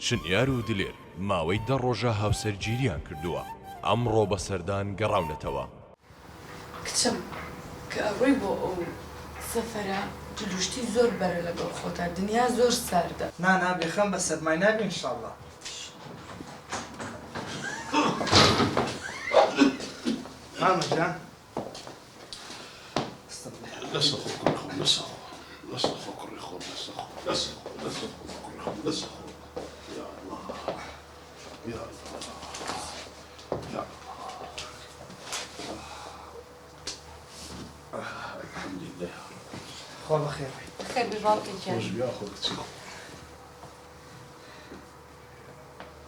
شنیار و دلێر ماوەی 10 ڕۆژە هاوسەرگیریان کردووە. ئەمڕۆ بە سەردان گەڕاونەتەوە. کچم کە ئەڕۆی بۆ ئەو سەفەرە دلوشتی زۆر بەرە لەگەڵ خۆتا، دنیا زۆر ساردە. نا بێخەم بە سەرمای نابێ ئینشاڵڵا. مامە جان لسه خو كل خو لسه خو كل خو لسه خو يا الله يا الله يا الحمد لله خۆ بەخێر خێر بێ باوکت جان. خوش بياخذ كتير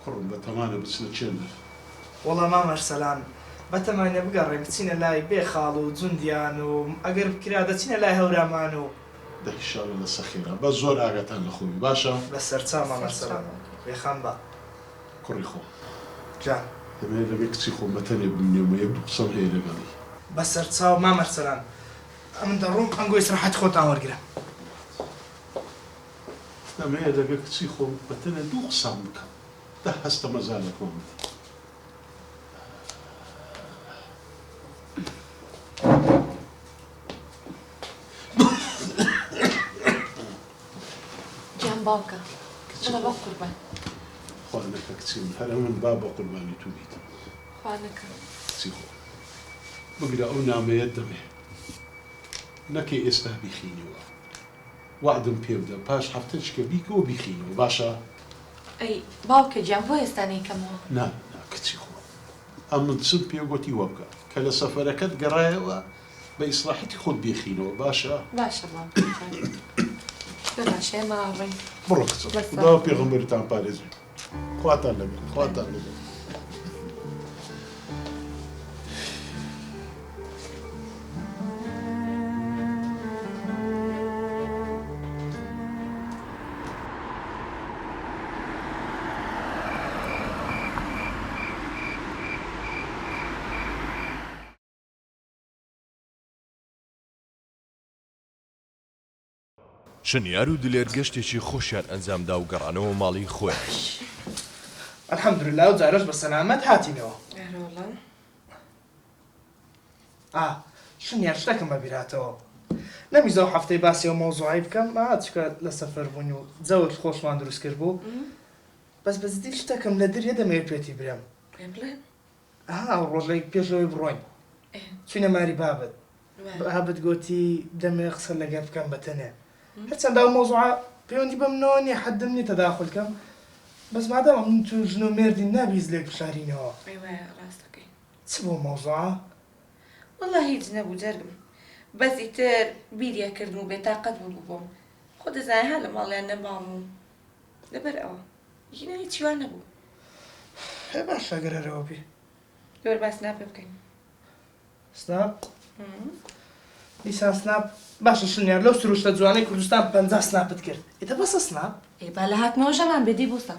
قرب بتمانه بس نتشنف وەڵام مامەش سەلام بەتەمانە بگەڕێ بچینە لای بێخاڵ و جوندیان و ئەگەر بکرا دەچینە لای هەورامان و ده ان شاء الله لسه خير بس زور اگتن لخوي باشا بەسەر چا مامەش سەلام بێخەم بە كل خو جان لما يلا بيكتي خو متني بني وما يبدو قصر هي لقالي بەسەر چاو مامەش سەلام ئەمن دەڕۆم ئەنگۆی سرحەت خۆتان وەرگرە. لما يلا بيكتي خو متني دو قصر بك ده هست مزالك مامتي جان باوکە بڵە باو قوربان خوانك كتير هلا من بابا قرباني توليد خوانەکە كتير بقرا أنا ما يدمه نكي استه بيخيني وعدم بيبدا باش حفتش كبيك وبيخيني باشا ئەی باوکە گیان بۆ ئێستا نیکەمەوە. نا كتير أما تصب بيوغوتي وابقى كلا سفركت قرايا بإصلاحتي خد بيخيني باشا باشە باوکە جان بباشێ ماڕێ برو كتير بس. ده بيغمبر تاع باريزي خواتان لبن شنیار و دلێر گەشتێکی خۆشیان ئەنجامدا و گەڕانەوە ماڵی خۆیان. الحەمدوللا و جارەش بە سەلامەت هاتینەوە. شنیار شتێکم بەبیراتەوە نەمیزە و هەفتەی باسی ئەو مەوزوعی بکەم چکە لە سەفەر بوونی و جەوت خۆشمان دروست کرد بوو بەس بەزدی شتێکم لە دەریە دەمەوێت پێتی برێم. ڕۆژەی پێشەوەی بڕۆین چوینە ماری بابت گوتی دەمێ قسە لەگەر بکەم بەتەنێ هەرچەندە ئەو مەوزوعە پەیوەندی بەم نەوە نییە حەدم نییە تەداخولکەم بەس مادام من تو ژن و مێردی نابیز لێک بشارینەوە. ڕاستەکەی چ بۆ مەوزوعە؟ والله هیچ نەبوو جەرگم بەسی تر بیریەکردن و بێتاقەت بوو بۆم خۆ دەزانێ ها لە ماڵیان نەماڵم و لەبەر ئەوە ژینە هیچیوان نەبوو. باشە گەرەرەوە بێ لۆر باس ناپێ بکەین. سناپ؟ دیسان سناپ باشە شنیار لەو سروشتە جوانەی کوردستان 50 سناپت کرد. ئێتە بەسە سناپ؟ با لە هاتنەوەژەمان بێدی بووسە.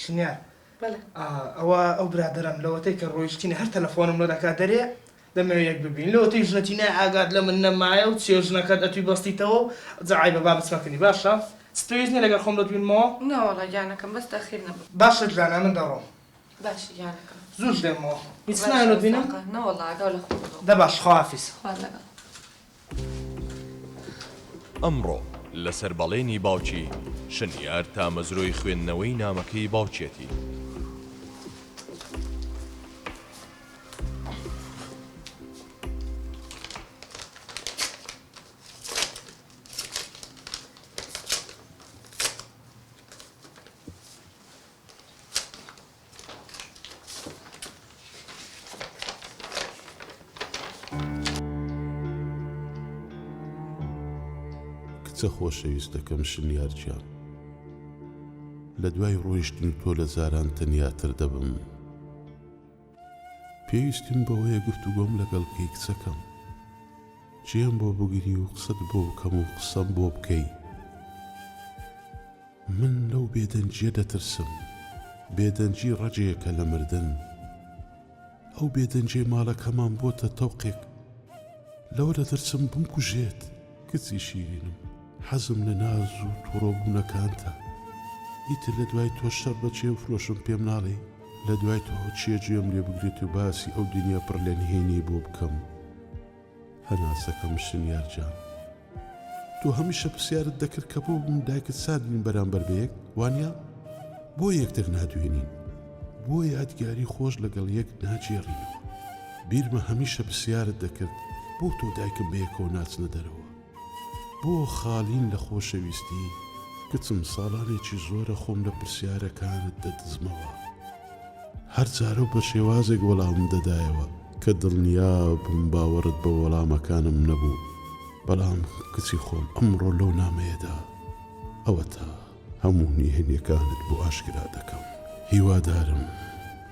شنیار بەڵێ ئەوە ئەو برادەرم لەوەتەی کە ڕۆیشتینە هەر تەلەفۆنم لە دەکات دەرێ دەمەوێت یەک ببین لەوەتەی ژنەتی نای ئاگات لە من نەمایە و چێ ژنەکەت ئەتوی بەستیتەوە جەعای بە بابچمەکەنی باشە ستۆیز نیە لەگەر خۆم دەتوینمەوە؟ نەوەڵە گیانەکەم بەس تەخیر نەبوو. باشە جوانە من دەڕۆم باشە گیانەکەم زوو دێمەوە هیچ نایەوێت بینم؟ نەوەڵە ئاگاو لە خۆ دە باش خواحافیز. خوار لەگەڵ. ئەمڕۆ لەسەر بەڵێنی باوکی شنیار تا مەزرۆی خوێندنەوەی نامەکەی باوکێتی. کچە خۆشەویستەکەم شنیار گیان لە دوای ڕۆیشتن تۆ لە زاران تەنیاتر دەبم پێویستیم بەوەیە گفتوگۆم لەگەڵ بکەی کچەکەم جێم بۆ بگری و قسەت بۆ بکەم و قسەم بۆ بکەی من لەو بێدەنجیە دەترسم بێدەنجی ڕەجەیەکە لە مردن ئەو بێدەنجەی ماڵەکەمان بۆتە تەوقێک لەوە لە دەرچم بمکوژێت کچی شیرینم حەزم لە ناز و تووڕۆبوونەکانتە ئیتر لە دوای تۆ شەڕ بەچێ و فرۆشم پێم ناڵێ لە دوای تۆ چیە گوێم لێ بگرێت و باسی ئەو دنیا پڕ لە نهێنی بۆ بکەم هەناسەکەم شنیارجان تۆ هەمیشە پرسیارت دەکرد کە بۆ بم دایکت ساردین بەرامبەر بەیەک وانیا بۆ یەکتر نادوێنین بۆ یادگاری خۆش لەگەڵ یەک ناجێڕینەوە بیرمە هەمیشە پرسیارت دەکرد بۆ تۆ دایکم بەیەکەوە ناچنە دەرەوە بۆ خاڵین لە خۆشەویستی کچم ساڵانێکی زۆرە خۆم لە پرسیارەکانت دەدزمەوە هەر جارە بە شێوازێک وەڵامم دەدایەوە کە دڵنیابم باوەڕت بە وەڵامەکانم نەبوو بەڵام کچی خۆم ئەمڕۆ لەو نامەیەدا ئەوە تا هەموو نهێنیەکانت بۆ ئاشکرا دەکەم هیوادارم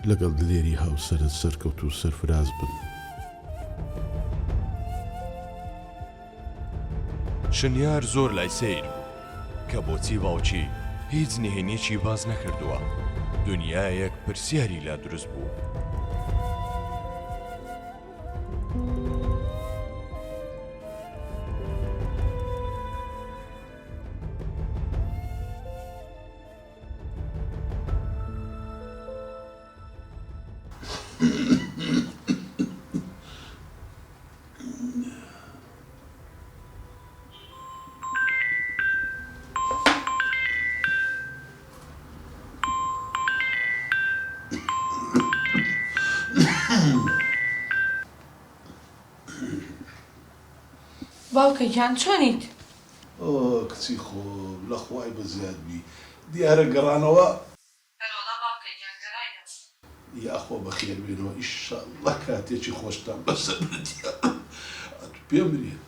لەگەڵ دلێری هاوسەرت سەرکەوت و سەرفراز بن شنیار زۆر لای سیر بوو کە بۆچی باوکی هیچ نهێنیەکی باز نەکردووە دنیایەک پرسیاری لا دروست بوو باوکە گیان چۆنیت؟ ئۆ کچی خۆم لە خوای بەزیادبی دیارە گەڕانەوە هەرۆڵا باوکە گیان گەڕاینەوە یاخۆ بەخێر بێنەوە ئیشەڵڵا کاتێکی خۆشتان بەسەر بردیە پێم بریە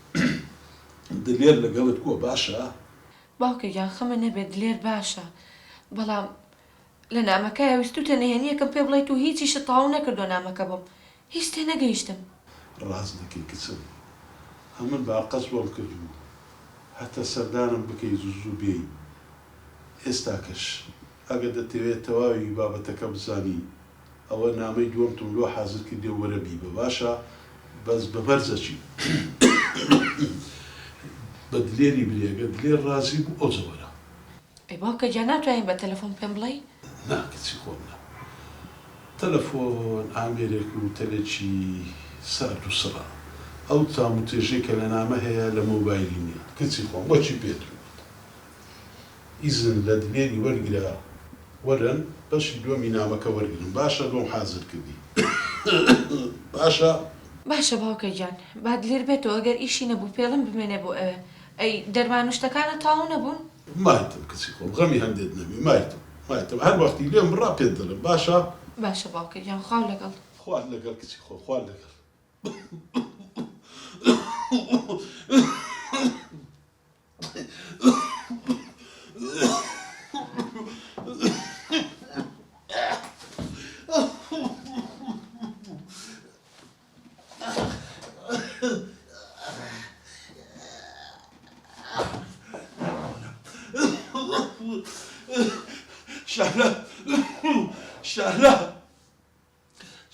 دلێر لەگەڵت کۆ باشە؟ باوکە گیان خەمە نەبێت دلێر باشە بەڵام لە نامەکە ویستوتە نهێنیەکەم پێ بڵێیت و هیچیشە تەواو نەکردو نامەکە بۆم هیچ تێ نەگەیشتم ڕاز دەکەی کچم هەمن باقەس بۆم کردو هەتا سەردانم بکەی زوو بێی ئێستاکەش ئەگە دەتەوێت تەواوی بابەتەکە بزانی ئەوە نامەی دووەمتم لۆ حازر کردێ وەرەبی بە باشە بەس بەبەرزەچی بە دلێری برێگە دلێر ڕازی بوو ئەو زەوەرە ئەی باوکە گیان ناتوانین بە تەلەفۆن پێم بڵێ؟ نا کچی خۆم نا تەلەفۆن ئامێرێک و تەلێکی سارد و سڕا ئەو تام و تێژەی کە لە نامە هەیە لە مۆبایلی نییە کچی خۆم بۆچی پێت ئیزن لە دلێری وەرگرا وەرن بەشی دووەمی نامەکە وەرگرن باشە بۆم حازر کردی باشە؟ باشە باوکە گیان با دلێر بێتەوە ئەگەر ئیشی نەبوو پێڵم بمێنێ بۆ ئەوێ ئەی دەرمان و شتەکانە تاو نەبوون؟ مایتم کچی خۆم غەمی هەندێت نەبی مایتم هەر وەختی لێم بڕا پێت دەڵم باشە؟ باشە باوکە گیان خاو لەگەڵ خوارد لەگەڵ کچی خۆ خوارد لەگەڵ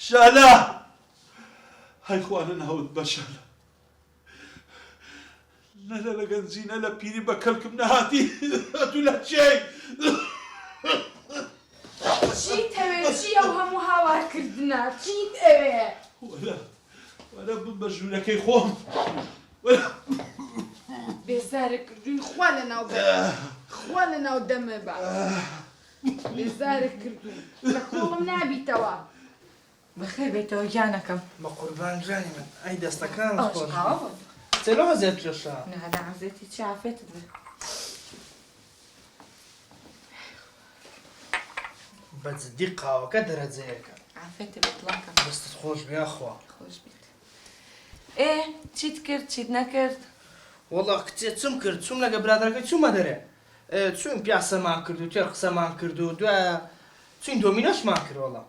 شالە هەی خوانە ناوت بە شالە نەلە لە گەنجینە لە پیری بە کەلکم نەهاتی ئەتو لە چێی چیت ئەوێ چی ئەو هەموو هاوارکردنە چیت ئەوێ وەرە بم بە ژوورەکەی خۆم بێزارە کردووی خوا لە ناو دەمە بە بێزارە کردو لە کۆڵم نابیتەوە بەخێر بێتەوە گیانەکەم بە قوربان ژانی من ئەی دەستەکان خۆش ئاوا چێلەوە زێت لەشە نەدا عەزێتی چی عافێتت بێ بە جددی قاوەکە دەرەجەیەکە عافێتت بێت ڵاکەم دەستت خۆش بیاخوا خۆش بیت ئێ چیت کرد چیت نەکرد؟ وەڵا کچێ چم کرد چوم لەگە برادەکەی چوومە دەرێ چوین پیاسەمان کرد و تێر قسەمان کرد و دوایە چوین دۆمینۆشمان کرد وەڵا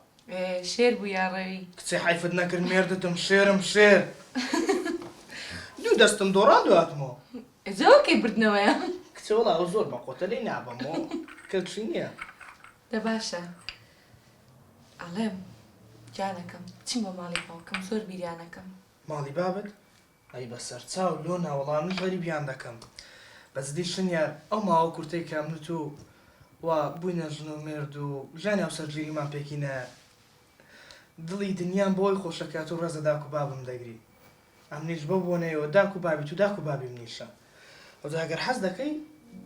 شێر بوو یاڕەوی کچێ حیفت نەکرد مێردتم شێرم شێر دوو دەستم دۆڕان دواتمەوە زۆکەی بردنەوەیە کچێ وەڵا ئەو زۆر بە قۆتەلەی نابەمەوە کەچی نییە دە باشە ئەڵێم جانەکەم چیم بۆ ماڵی باوکەم زۆر بیریانەکەم ماڵی بابت ئەی بەسەر چاو لۆ ناوەڵامیش غەریبیان دەکەم بەزدی شنیار ئەو ماوە کورتەی کامنوت و وا بووینە ژن و مێرد و ژانی ئەو سەرگیریمان پێکینە دڵی دنیام بۆی خۆشەکات و ڕێزە داک و بابم دەگری ئەمنیش بەو بۆنەیەوە داک و بابی تو داک و بابی منیشە ئەودا ئەگەر حەز دەکەی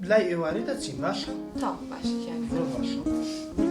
لای ئێوارەی دەچین باشە؟ تا باشە گیان زۆر باشە.